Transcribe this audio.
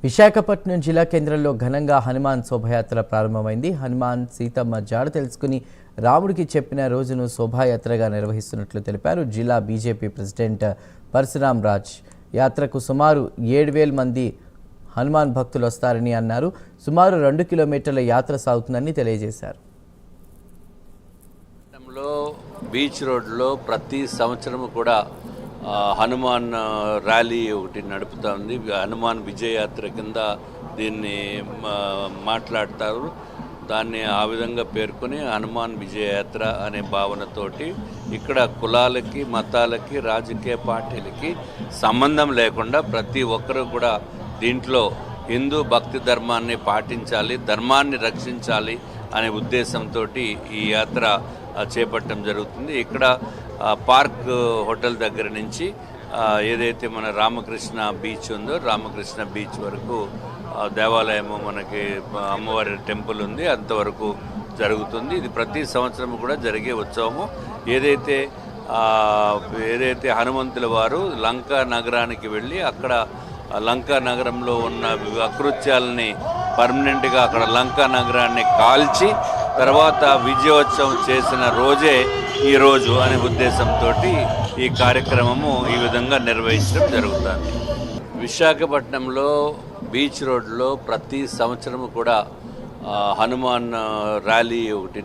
విశాఖపట్నం జిల్లా కేంద్రంలో ఘనంగా హనుమాన్ శోభాయాత్ర ప్రారంభమైంది. హనుమాన్ సీతమ్మ జాడ తెలుసుకుని రాముడికి చెప్పిన రోజును శోభాయాత్రగా నిర్వహిస్తున్నట్లు తెలిపారు జిల్లా బీజేపీ ప్రెసిడెంట్ పరశురాం రాజ్. యాత్రకు సుమారు 7,000 మంది హనుమాన్ భక్తులు వస్తారని అన్నారు. సుమారు 2 కిలోమీటర్ల యాత్ర సాగుతుందని తెలియజేశారు. బీచ్ రోడ్లో ప్రతి సంవత్సరం కూడా హనుమాన్ ర్యాలీ ఒకటి నడుపుతుంది. హనుమాన్ విజయయాత్ర కింద దీన్ని మాట్లాడతారు. దాన్ని ఆ విధంగా పేర్కొని హనుమాన్ విజయయాత్ర అనే భావనతోటి ఇక్కడ కులాలకి, మతాలకి, రాజకీయ పార్టీలకి సంబంధం లేకుండా ప్రతి ఒక్కరూ కూడా దీంట్లో హిందూ భక్తి ధర్మాన్ని పాటించాలి, ధర్మాన్ని రక్షించాలి అనే ఉద్దేశంతో ఈ యాత్ర చేపట్టడం జరుగుతుంది. ఇక్కడ పార్క్ హోటల్ దగ్గర నుంచి ఏదైతే మన రామకృష్ణ బీచ్ ఉందో రామకృష్ణ బీచ్ వరకు దేవాలయము, మనకి అమ్మవారి టెంపుల్ ఉంది, అంతవరకు జరుగుతుంది. ఇది ప్రతి సంవత్సరం కూడా జరిగే ఉత్సవము. ఏదైతే హనుమంతుల వారు లంకా నగరానికి వెళ్ళి అక్కడ లంకా నగరంలో ఉన్న అకృత్యాలని పర్మనెంట్గా అక్కడ లంకా నగరాన్ని కాల్చి తర్వాత విజయోత్సవం చేసిన రోజే ఈరోజు అనే ఉద్దేశంతో ఈ కార్యక్రమము ఈ విధంగా నిర్వహించడం జరుగుతుంది. విశాఖపట్నంలో బీచ్ రోడ్లో ప్రతి సంవత్సరము కూడా హనుమాన్ ర్యాలీ ఒకటి